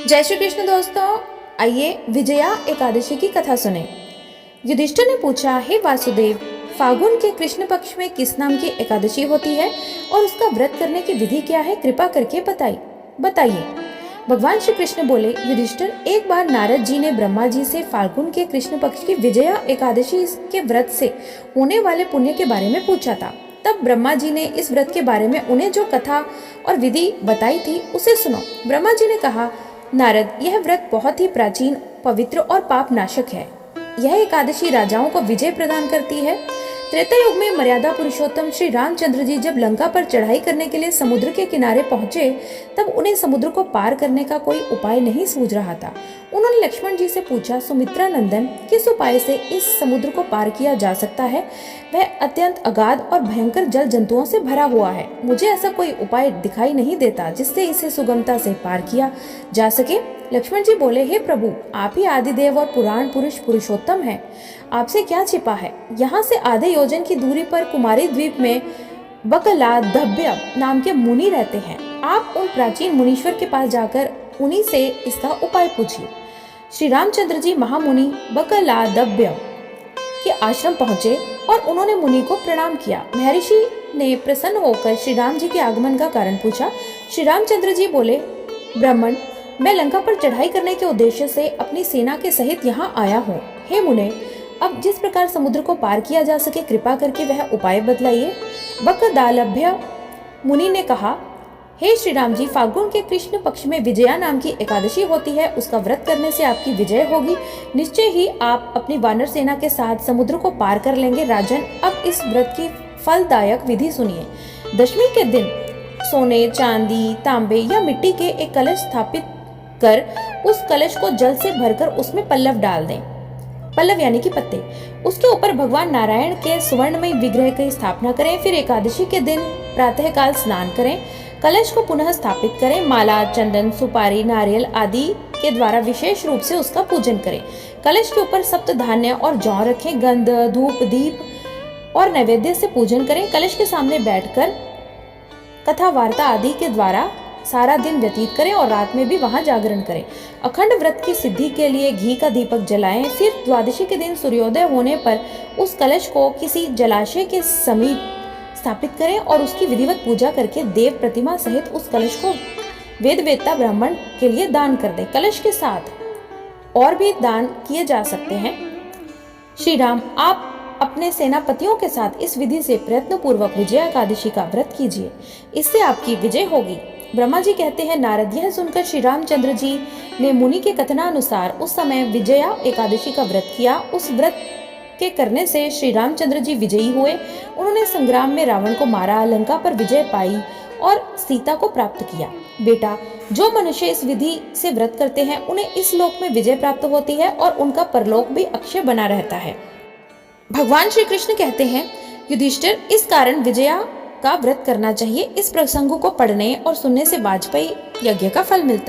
जय श्री कृष्ण दोस्तों, आइए विजया एकादशी की कथा सुने। युधिष्ठिर ने पूछा, हे वासुदेव, फागुन के कृष्ण पक्ष में किस नाम की एकादशी होती है और उसका व्रत करने की विधि क्या है? कृपा करके बताइए। भगवान श्री कृष्ण बोले, युधिष्ठिर, एक बार नारद जी ने ब्रह्मा जी से फाल्गुन के कृष्ण पक्ष की विजया एकादशी के व्रत से होने वाले पुण्य के बारे में पूछा था। तब ब्रह्मा जी ने इस व्रत के बारे में उन्हें जो कथा और विधि बताई थी उसे सुनो। ब्रह्मा जी ने कहा, नारद, यह व्रत बहुत ही प्राचीन, पवित्र और पाप नाशक है। यह एकादशी राजाओं को विजय प्रदान करती है। त्रेता युग में मर्यादा पुरुषोत्तम श्री रामचंद्र जी जब लंका पर चढ़ाई करने के लिए समुद्र के किनारे पहुंचे, तब उन्हें समुद्र को पार करने का कोई उपाय नहीं सूझ रहा था। उन्होंने लक्ष्मण जी से पूछा, सुमित्रा नंदन, किस उपाय से इस समुद्र को पार किया जा सकता है? वह अत्यंत अगाध और भयंकर जल जंतुओं से भरा हुआ है। मुझे ऐसा कोई उपाय दिखाई नहीं देता जिससे इसे सुगमता से पार किया जा सके। लक्ष्मण जी बोले, हे प्रभु, आप ही आदिदेव और पुराण पुरुष पुरुषोत्तम हैं। आपसे क्या छिपा है? यहाँ से आधे योजन की दूरी पर कुमारी द्वीप में बकलादभ्य नाम के मुनि रहते हैं। आप उन प्राचीन मुनीश्वर के पास जाकर उन्हीं से इसका उपाय पूछिए। श्री रामचंद्र जी महामुनि बकलादभ्य के आश्रम पहुंचे और उन्होंने मुनि को प्रणाम किया। महर्षि ने प्रसन्न होकर श्री राम जी के आगमन का कारण पूछा। श्री रामचंद्र जी बोले, ब्राह्मण, मैं लंका पर चढ़ाई करने के उद्देश्य से अपनी सेना के सहित यहाँ आया हूँ। हे मुने, अब जिस प्रकार समुद्र को पार किया जा सके, कृपा करके वह उपाय बतलाइए। बकदालभ्य मुनि ने कहा, हे श्री राम जी, फाल्गुन के कृष्ण पक्ष में विजया नाम की एकादशी होती है। उसका व्रत करने से आपकी विजय होगी। निश्चय ही आप अपनी वानर सेना के साथ समुद्र को पार कर लेंगे। राजन, अब इस व्रत की फलदायक विधि सुनिए। दशमी के दिन सोने, चांदी, तांबे या मिट्टी के एक कलश स्थापित कर उस कलश को जल से भरकर उसमें पल्लव डाल दें। पल्लव यानी कि पत्ते। उसके ऊपर भगवान नारायण के स्वर्णमय विग्रह की स्थापना करें। फिर एकादशी के दिन प्रातःकाल स्नान करें। कलश को पुनः स्थापित करें। माला, चंदन, सुपारी, नारियल आदि के द्वारा विशेष रूप से उसका पूजन करें। कलश के ऊपर सप्त धान्य और जौ रखें। गंध, धूप, दीप और नैवेद्य से पूजन करें। कलश के सामने बैठकर कथा वार्ता आदि के द्वारा सारा दिन व्यतीत करें और रात में भी वहां जागरण करें। अखंड व्रत की सिद्धि के लिए घी का दीपक जलाएं। फिर द्वादशी के दिन सूर्योदय होने पर उस कलश को किसी जलाशय के समीप स्थापित करें और उसकी विधिवत पूजा करके देव प्रतिमा सहित उस कलश को वेदवेत्ता ब्राह्मण के लिए दान कर दें। कलश के साथ और भी दान किए जा सकते हैं। श्री राम, आप अपने सेनापतियों के साथ इस विधि से प्रयत्न पूर्वक विजया एकादशी का व्रत कीजिए। इससे आपकी विजय होगी। ब्रह्मा जी कहते हैं, नारद, यह सुनकर श्री रामचंद्र जी ने मुनि के कथनानुसार उस समय विजया एकादशी का व्रत किया। उस व्रत के करने से श्री रामचंद्र जी विजयी हुए। उन्होंने संग्राम में रावण को मारा, लंका पर विजय पाई और सीता को प्राप्त किया। बेटा, जो मनुष्य इस विधि से व्रत करते हैं उन्हें इस लोक में विजय प्राप्त होती है और उनका परलोक भी अक्षय बना रहता है। भगवान श्री कृष्ण कहते हैं, युधिष्ठिर, इस कारण विजया का व्रत करना चाहिए। इस प्रसंग को पढ़ने और सुनने से वाजपेयी यज्ञ का फल मिलता है।